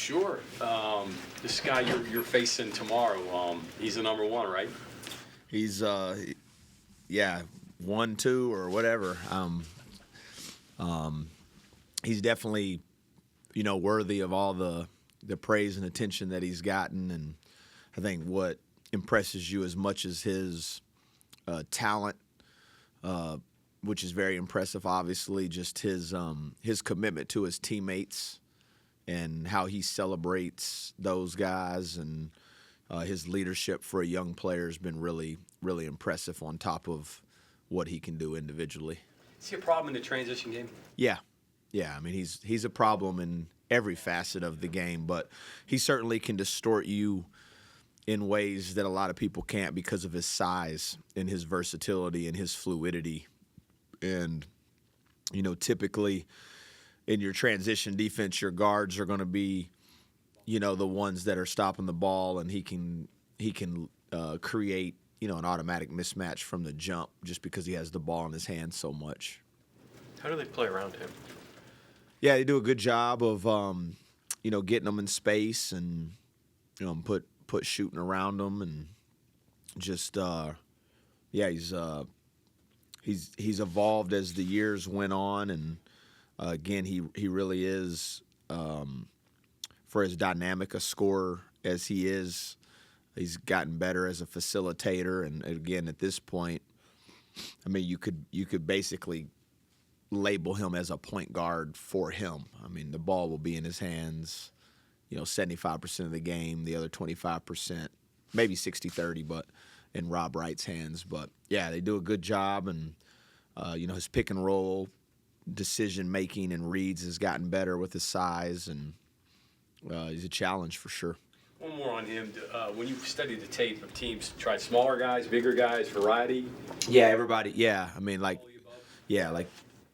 Sure. This guy you're facing tomorrow, he's the number one, right? He's, yeah, 1, 2, or whatever. He's definitely, worthy of all the praise and attention that he's gotten. And I think what impresses you as much as his talent, which is very impressive, obviously, just his commitment to his teammates and how he celebrates those guys, and his leadership for a young player has been really, really impressive on top of what he can do individually. Is he a problem in the transition game? Yeah. I mean, he's a problem in every facet of the game, but he certainly can distort you in ways that a lot of people can't because of his size and his versatility and his fluidity. And, typically in your transition defense, your guards are going to be, the ones that are stopping the ball, and he can create, an automatic mismatch from the jump just because he has the ball in his hand so much. How do they play around him? Yeah, they do a good job of, getting them in space and, put shooting around them, and just, he's evolved as the years went on, and again, he really is, for as dynamic a scorer as he is, he's gotten better as a facilitator, and again, at this point, I mean, you could basically label him as a point guard for him. I mean, the ball will be in his hands, 75% of the game, the other 25%, maybe 60-30, but in Rob Wright's hands. But, yeah, they do a good job, and, his pick and roll decision-making and reads has gotten better with his size, and he's a challenge for sure. One more on him. When you studied the tape of teams, tried smaller guys, bigger guys, variety? Yeah, everybody. Yeah, I mean, like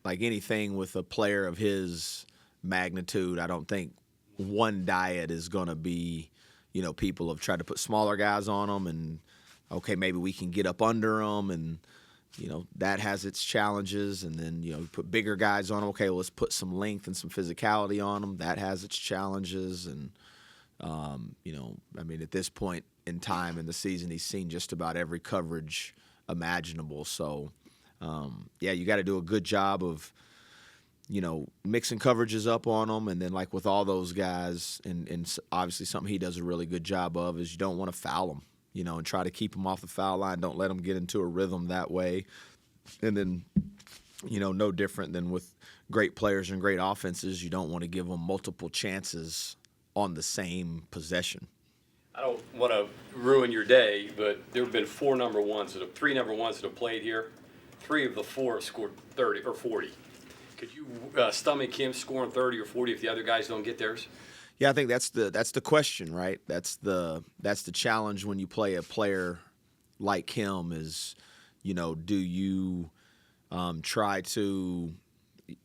anything with a player of his magnitude, I don't think one diet is going to be, people have tried to put smaller guys on them, and, okay, maybe we can get up under them, and, that has its challenges. And then, put bigger guys on them. Okay, well, let's put some length and some physicality on them. That has its challenges. And, I mean, at this point in time in the season, he's seen just about every coverage imaginable. So, you got to do a good job of, mixing coverages up on them. And then, like with all those guys, and obviously something he does a really good job of is you don't want to foul them, and try to keep them off the foul line. Don't let them get into a rhythm that way. And then, no different than with great players and great offenses, you don't want to give them multiple chances on the same possession. I don't want to ruin your day, but there have been three number ones that have played here. 3 of the 4 have scored 30 or 40. Could you stomach him scoring 30 or 40 if the other guys don't get theirs? Yeah, I think that's the question, right? That's the challenge when you play a player like him is, do you try to,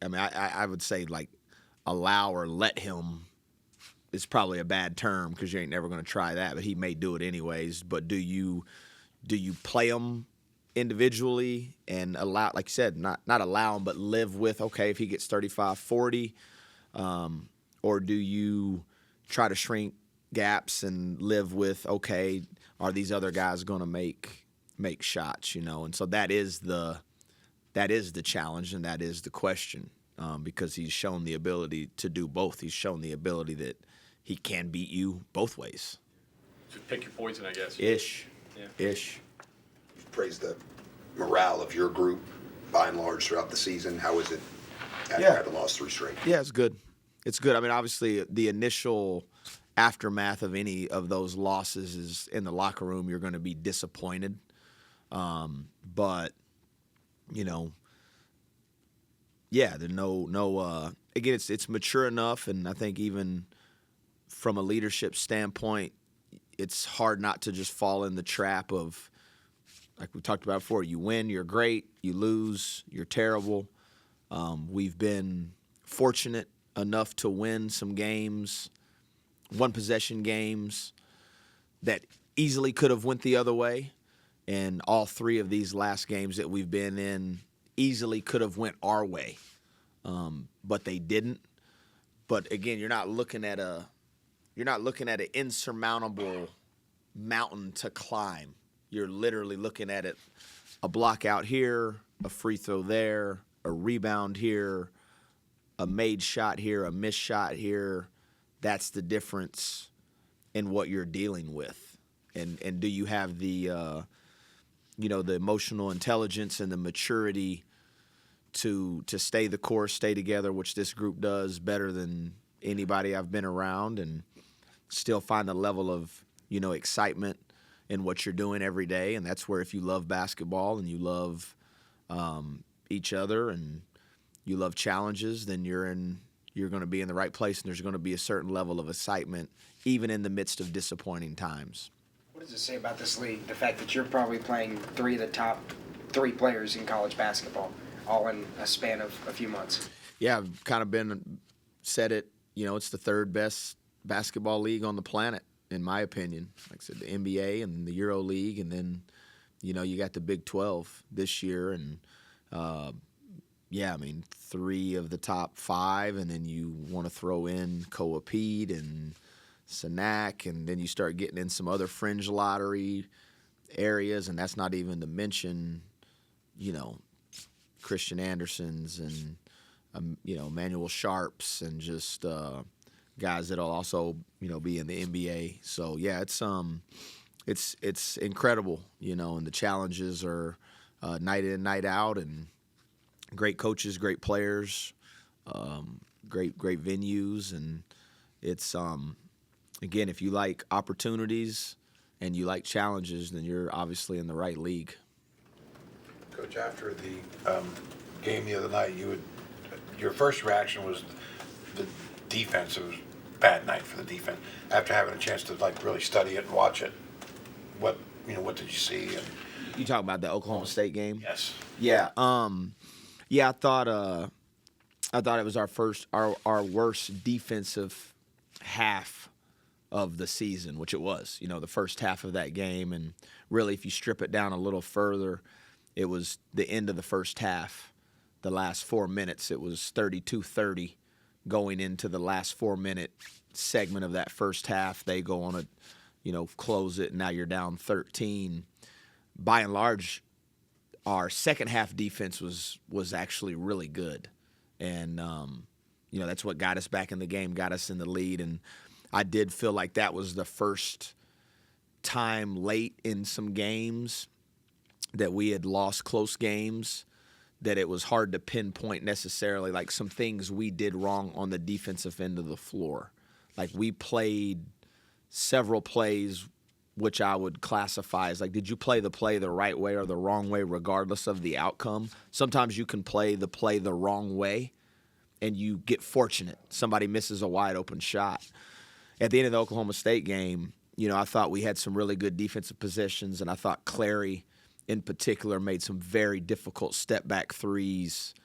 I mean, I would say like allow or let him is probably a bad term because you ain't never going to try that, but he may do it anyways. But do you play him individually and allow, like you said, not allow him, but live with, okay, if he gets 35, 40, or do you try to shrink gaps and live with, okay, are these other guys going to make shots, And so that is the challenge, and that is the question, because he's shown the ability to do both. He's shown the ability that he can beat you both ways. So pick your poison, I guess. Ish. You've praised the morale of your group by and large throughout the season. How is it after having lost 3 straight? Yeah, it's good. It's good. I mean, obviously, the initial aftermath of any of those losses is in the locker room. You're going to be disappointed. But, there's no again, it's mature enough. And I think even from a leadership standpoint, it's hard not to just fall in the trap of, like we talked about before, you win, you're great. You lose, you're terrible. We've been fortunate enough to win some games, one-possession games, that easily could have went the other way. And all 3 of these last games that we've been in easily could have went our way, but they didn't. But, again, you're not looking at a looking at an insurmountable mountain to climb. You're literally looking at it, a block out here, a free throw there, a rebound here, a made shot here, a missed shot here. That's the difference in what you're dealing with. And do you have the the emotional intelligence and the maturity to stay the course, stay together, which this group does better than anybody I've been around, and still find a level of, excitement in what you're doing every day. And that's where, if you love basketball and you love each other and you love challenges, then you're going to be in the right place, and there's going to be a certain level of excitement even in the midst of disappointing times. What does it say about this league, the fact that you're probably playing three of the top three players in college basketball, all in a span of a few months? Yeah, I've kind of said it, it's the third best basketball league on the planet, in my opinion. Like I said, the NBA and the Euro League, and then, you got the Big 12 this year, and, 3 of the top 5, and then you want to throw in Coapede and Sanac, and then you start getting in some other fringe lottery areas, and that's not even to mention, Christian Andersons and, Emmanuel Sharps, and just guys that'll also, be in the NBA. So, yeah, it's incredible, and the challenges are night in, night out, and great coaches, great players, great venues, and it's again, if you like opportunities and you like challenges, then you're obviously in the right league. Coach, after the game the other night, your first reaction was the defense. It was a bad night for the defense. After having a chance to really study it and watch it, what did you see? And You talking about the Oklahoma State game? yes. Yeah. I thought it was our worst defensive half of the season, which it was. The first half of that game, and really, if you strip it down a little further, it was the end of the first half. The last 4 minutes, it was 32-30 going into the last 4-minute segment of that first half. They go on a, close it, and now you're down 13. By and large, our second half defense was actually really good. And, that's what got us back in the game, got us in the lead. And I did feel like that was the first time late in some games that we had lost close games, that it was hard to pinpoint necessarily like some things we did wrong on the defensive end of the floor. Like, we played several plays which I would classify as, like, did you play the right way or the wrong way regardless of the outcome? Sometimes you can play the wrong way and you get fortunate. Somebody misses a wide open shot. At the end of the Oklahoma State game, I thought we had some really good defensive possessions, and I thought Clary in particular made some very difficult step-back threes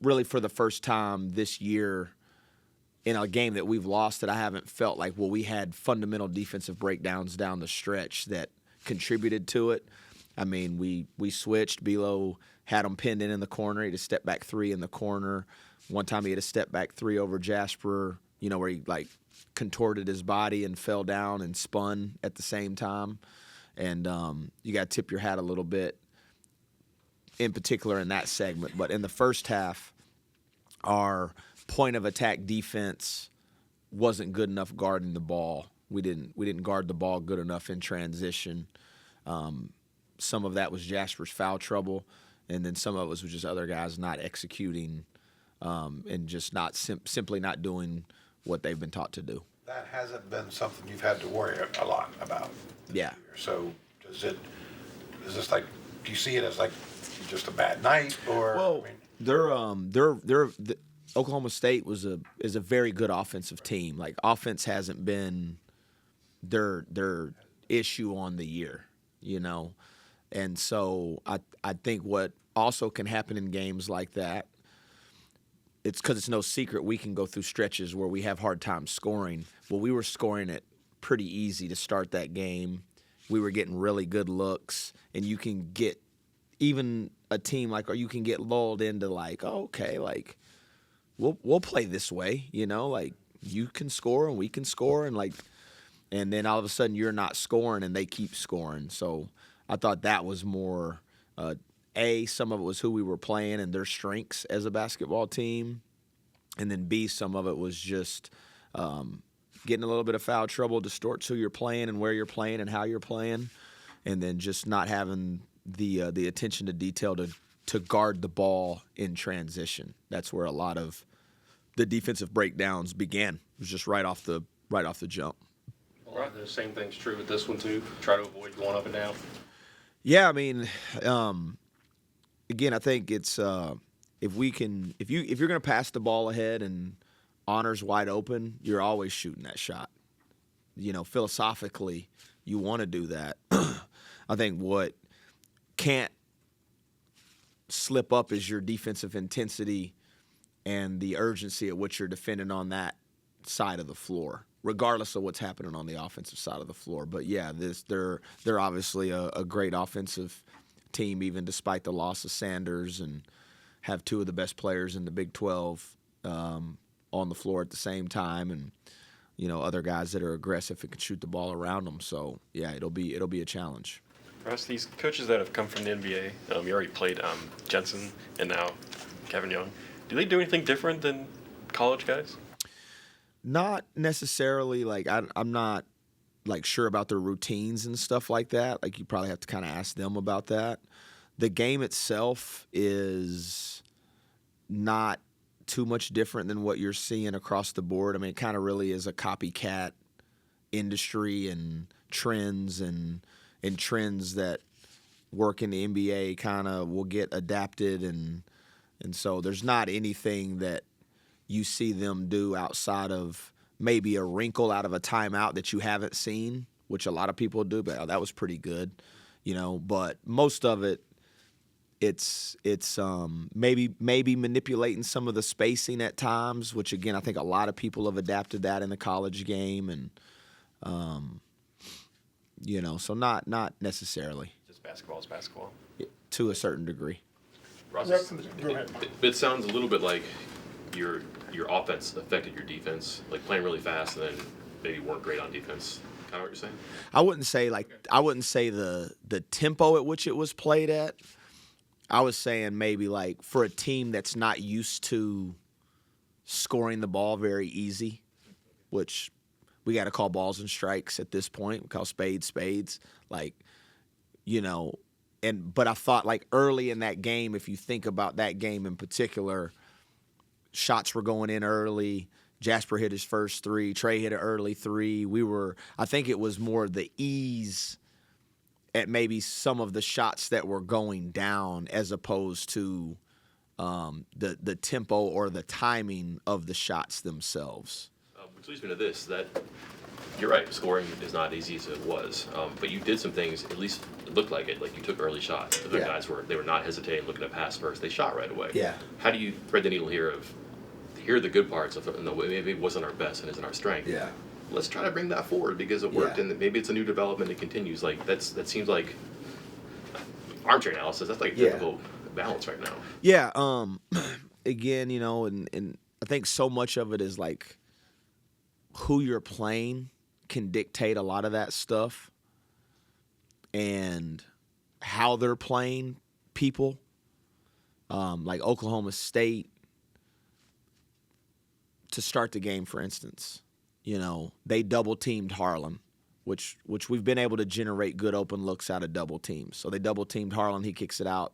really for the first time this year in a game that we've lost, that I haven't felt like, we had fundamental defensive breakdowns down the stretch that contributed to it. I mean, we switched. Belo had him pinned in the corner. He had a step-back 3 in the corner. One time he had a step-back 3 over Jasper, where he, contorted his body and fell down and spun at the same time. And you got to tip your hat a little bit, in particular in that segment. But in the first half, our point of attack defense wasn't good enough guarding the ball. We didn't guard the ball good enough in transition. Some of that was Jasper's foul trouble, and then some of it was just other guys not executing and just not simply not doing what they've been taught to do. That hasn't been something you've had to worry a lot about. Yeah. So do you see it as just a bad night, or? The Oklahoma State is a very good offensive team. Like, offense hasn't been their issue on the year, and so I think what also can happen in games like that, it's because it's no secret we can go through stretches where we have hard time scoring. Well, we were scoring it pretty easy to start that game. We were getting really good looks, and you can get even a team or you can get lulled into we'll play this way, you can score and we can score, and then all of a sudden you're not scoring and they keep scoring. So I thought that was more, some of it was who we were playing and their strengths as a basketball team. And then B, some of it was just getting a little bit of foul trouble, distorts who you're playing and where you're playing and how you're playing. And then just not having the attention to detail to guard the ball in transition. That's where a lot of the defensive breakdowns began. It was just right off the jump. Right, the same thing's true with this one too. Try to avoid going up and down. Yeah, I mean, again, I think it's if you're going to pass the ball ahead and Honor's wide open, you're always shooting that shot. Philosophically, you want to do that. I think what can't slip up is your defensive intensity and the urgency at which you're defending on that side of the floor, regardless of what's happening on the offensive side of the floor. But yeah, they're obviously a great offensive team, even despite the loss of Sanders, and have two of the best players in the Big 12 on the floor at the same time, and other guys that are aggressive and can shoot the ball around them. So yeah, it'll be a challenge. Russ, these coaches that have come from the NBA, you already played Jensen and now Kevin Young. Do they do anything different than college guys? Not necessarily. I'm not sure about their routines and stuff like that. You probably have to kind of ask them about that. The game itself is not too much different than what you're seeing across the board. I mean, it kind of really is a copycat industry, and trends and trends that work in the NBA kind of will get adapted, and so there's not anything that you see them do outside of maybe a wrinkle out of a timeout that you haven't seen, which a lot of people do, but that was pretty good, but most of it, it's maybe manipulating some of the spacing at times, which again I think a lot of people have adapted that in the college game, and so not necessarily. Just basketball is basketball. To a certain degree. Russ, Go ahead, Mike. it sounds a little bit like your offense affected your defense, like playing really fast and then maybe weren't great on defense. Kind of what you're saying? I wouldn't say the tempo at which it was played at. I was saying maybe for a team that's not used to scoring the ball very easy, which we got to call balls and strikes at this point. We call spades. But I thought early in that game, if you think about that game in particular, shots were going in early. Jasper hit his first three. Trey hit an early three. I think it was more the ease at maybe some of the shots that were going down as opposed to the tempo or the timing of the shots themselves. Which leads me to this, that you're right, scoring is not as easy as it was, but you did some things, at least it looked like it, you took early shots. The other guys were not hesitating, looking to pass first. They shot right away. Yeah. How do you thread the needle here of, here are the good parts of it, and maybe it wasn't our best and isn't our strength. Yeah. Let's try to bring that forward because it worked, Yeah. and maybe it's a new development that continues. That seems like armchair analysis. That's a difficult balance right now. Yeah. Again, and I think so much of it is who you're playing can dictate a lot of that stuff, and how they're playing people. Oklahoma State, to start the game, for instance, they double teamed Harlan, which we've been able to generate good open looks out of double teams. So they double teamed Harlan, he kicks it out,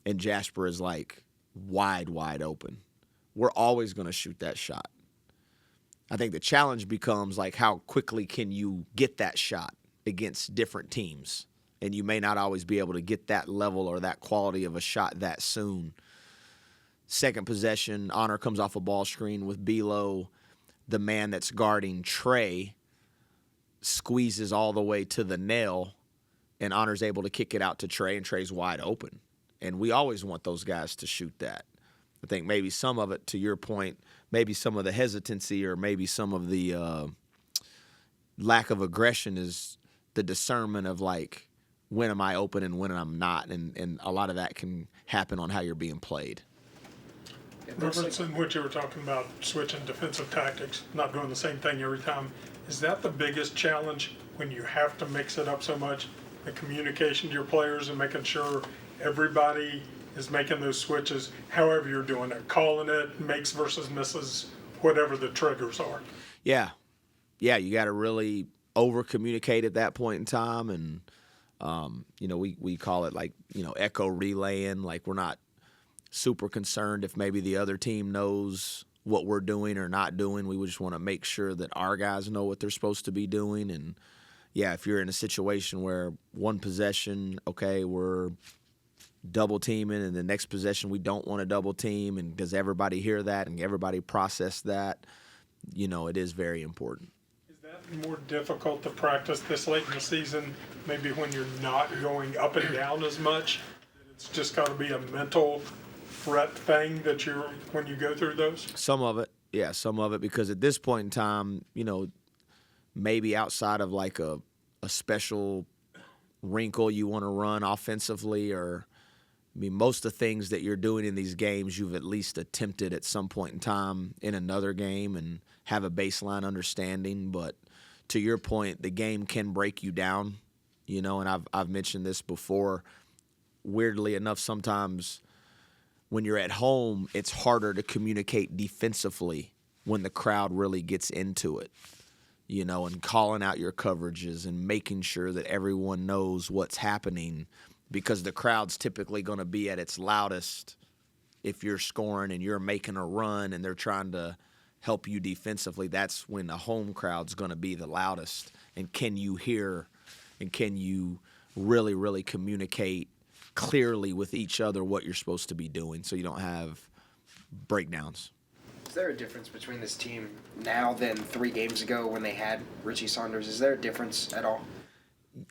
and Jasper is wide open. We're always going to shoot that shot. I think the challenge becomes how quickly can you get that shot against different teams, and you may not always be able to get that level or that quality of a shot that soon. Second possession, Honor comes off a ball screen with Belo. The man that's guarding Trey squeezes all the way to the nail, and Honor's able to kick it out to Trey, and Trey's wide open. And we always want those guys to shoot that. I think maybe some of it, to your point, maybe some of the hesitancy or maybe some of the lack of aggression is the discernment of when am I open and when I'm not, and a lot of that can happen on how you're being played. It looks like, Robertson, what you were talking about, switching defensive tactics, not doing the same thing every time. Is that the biggest challenge when you have to mix it up so much? The communication to your players and making sure everybody is making those switches, however you're doing it, calling it, makes versus misses, whatever the triggers are. Yeah. Yeah, you got to really over-communicate at that point in time. And, we call it like, echo relaying. Like we're not super concerned if maybe the other team knows what we're doing or not doing. We just want to make sure that our guys know what they're supposed to be doing. And, yeah, if you're in a situation where one possession, okay, we're double teaming, and the next possession we don't want to double team, and does everybody hear that and everybody process that? It is very important. Is that more difficult to practice this late in the season, maybe when you're not going up and down as much? It's just got to be a mental threat thing that when you go through those? Some of it, because at this point in time, maybe outside of like a special wrinkle you want to run offensively, or most of the things that you're doing in these games you've at least attempted at some point in time in another game and have a baseline understanding. But to your point, the game can break you down, and I've mentioned this before. Weirdly enough, sometimes when you're at home, it's harder to communicate defensively when the crowd really gets into it, and calling out your coverages and making sure that everyone knows what's happening, because the crowd's typically going to be at its loudest if you're scoring and you're making a run and they're trying to help you defensively. That's when the home crowd's going to be the loudest. And can you hear and can you really, really communicate clearly with each other what you're supposed to be doing so you don't have breakdowns? is there a difference between this team now than 3 games ago when they had Richie Saunders? Is there a difference at all?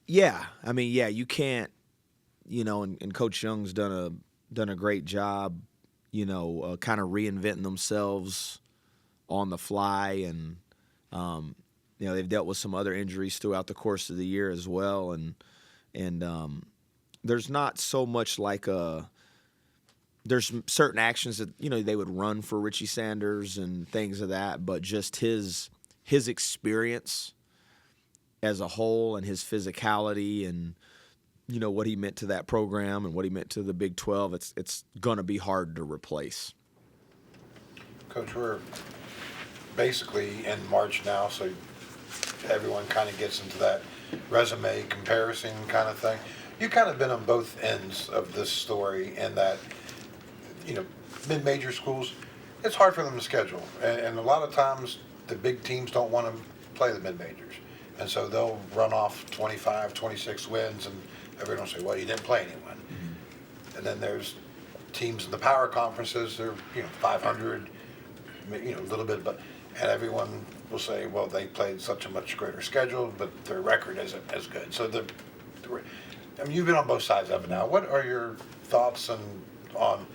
Yeah. You can't, and Coach Young's done a great job, kind of reinventing themselves on the fly. And, they've dealt with some other injuries throughout the course of the year as well. And there's not so much like there's certain actions that, they would run for Richie Sanders and things of that, but just his experience as a whole and his physicality and, what he meant to that program and what he meant to the Big 12, it's going to be hard to replace. Coach, we're basically in March now, so everyone kind of gets into that resume comparison kind of thing. You've kind of been on both ends of this story in that, mid-major schools, it's hard for them to schedule. And a lot of times the big teams don't want to play the mid-majors. And so they'll run off 25, 26 wins, and everyone will say, well, you didn't play anyone. Mm-hmm. And then there's teams in the power conferences, they're, 500, a little bit, and everyone will say, well, they played such a much greater schedule, but their record isn't as good. So you've been on both sides of it now. What are your thoughts on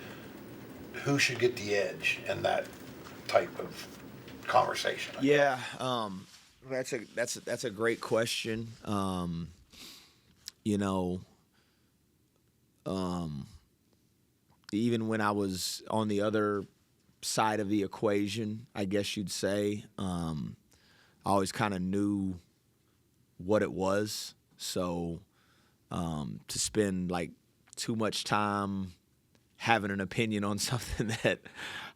who should get the edge in that type of conversation? Yeah, that's a great question. Even when I was on the other side of the equation, I guess you'd say, I always kind of knew what it was. So to spend like too much time having an opinion on something that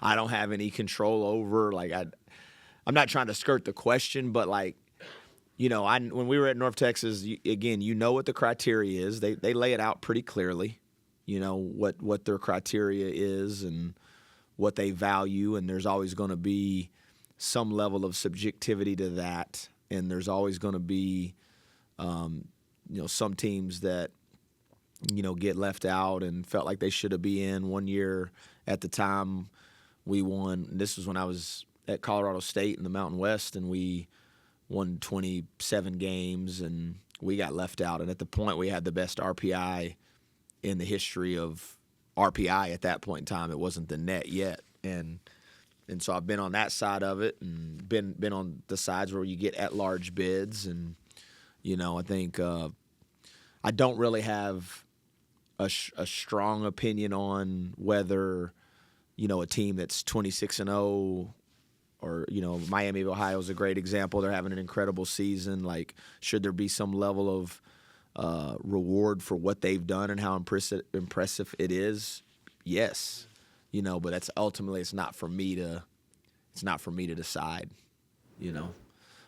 I don't have any control over, like I'm not trying to skirt the question, but like, when we were at North Texas, again, what the criteria is. They lay it out pretty clearly, what their criteria is and what they value, and there's always going to be some level of subjectivity to that, and there's always going to be, some teams that, get left out and felt like they should have been in. One year at the time we won, this was when I was at Colorado State in the Mountain West, and we won 27 games, and we got left out. And at the point, we had the best RPI in the history of RPI at that point in time. It wasn't the net yet. And so I've been on that side of it and been on the sides where you get at-large bids. And, I think I don't really have a strong opinion on whether a team that's 26-0, or, Miami of Ohio is a great example. They're having an incredible season. Like, should there be some level of reward for what they've done and how impressive it is? Yes. But that's ultimately it's not for me to decide.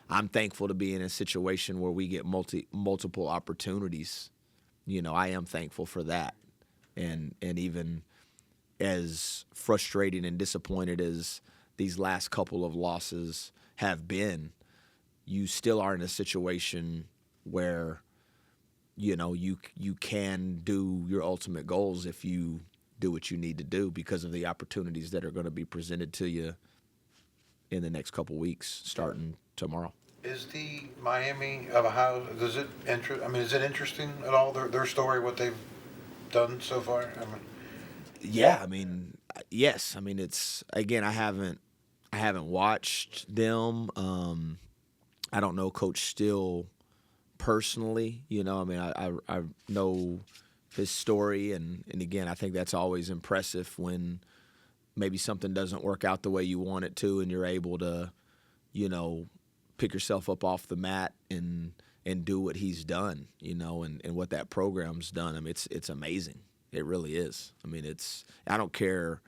I'm thankful to be in a situation where we get multiple opportunities. I am thankful for that. And even as frustrating and disappointed as these last couple of losses have been, you still are in a situation where, you can do your ultimate goals if you do what you need to do because of the opportunities that are going to be presented to you in the next couple weeks, starting tomorrow. Is the Miami of Ohio, is it interesting at all, their story, what they've done so far? Yeah, yes. It's, again, I haven't watched them. I don't know Coach Steele personally. I know his story, and again, I think that's always impressive when maybe something doesn't work out the way you want it to, and you're able to, pick yourself up off the mat and do what he's done, and what that program's done. It's amazing. It really is. I don't care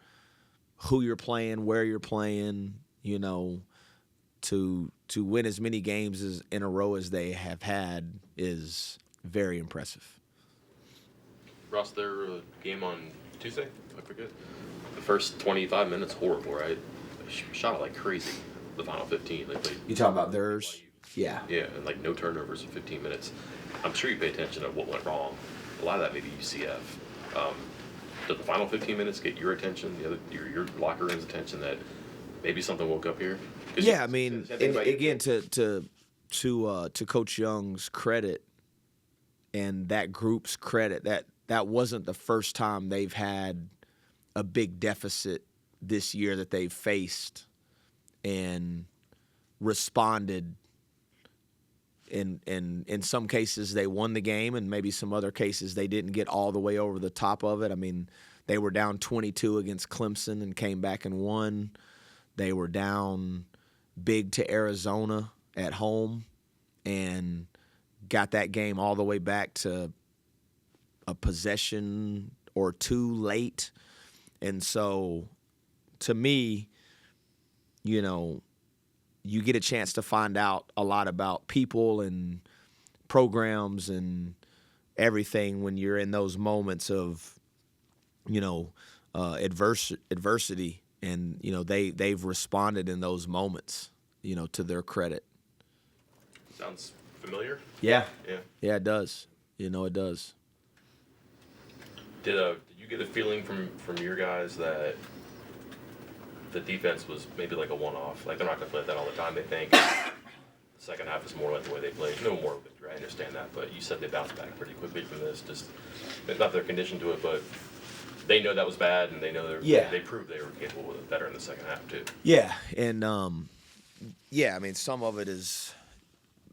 who you're playing, where you're playing, to win as many games in a row as they have had is very impressive. Ross, their game on Tuesday, I forget. The first 25 minutes, horrible, right? They shot it like crazy. The final 15, they played. You talking about theirs? Yeah. Yeah, and like no turnovers in 15 minutes. I'm sure you pay attention to what went wrong. A lot of that maybe UCF. Did the final 15 minutes get your attention, your locker room's attention, that maybe something woke up here? Yeah, and again, to Coach Young's credit and that group's credit, that wasn't the first time they've had a big deficit this year that they've faced and responded. In some cases they won the game, and maybe some other cases they didn't get all the way over the top of it. They were down 22 against Clemson and came back and won. They were down big to Arizona at home and got that game all the way back to a possession or two late. And so, to me, you get a chance to find out a lot about people and programs and everything when you're in those moments of, adversity. And, they've responded in those moments, to their credit. Sounds familiar? Yeah. Yeah. Yeah, it does. It does. Did you get a feeling from your guys that the defense was maybe like a one-off? Like, they're not going to play that all the time, they think. The second half is more like the way they played. No more victory, I understand that. But you said they bounced back pretty quickly from this. Just not their condition to it, but they know that was bad, and they know they proved they were capable of it better in the second half, too. Yeah, and some of it is,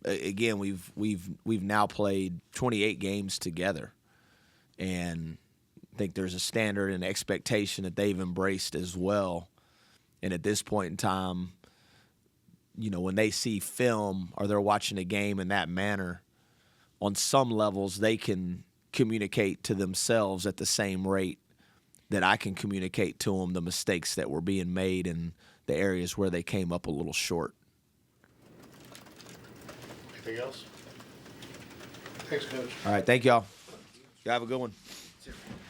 again, we've now played 28 games together, and I think there's a standard and expectation that they've embraced as well. And at this point in time, when they see film or they're watching a game in that manner, on some levels they can communicate to themselves at the same rate that I can communicate to them the mistakes that were being made and the areas where they came up a little short. Anything else? Thanks, Coach. All right, thank y'all. Y'all have a good one.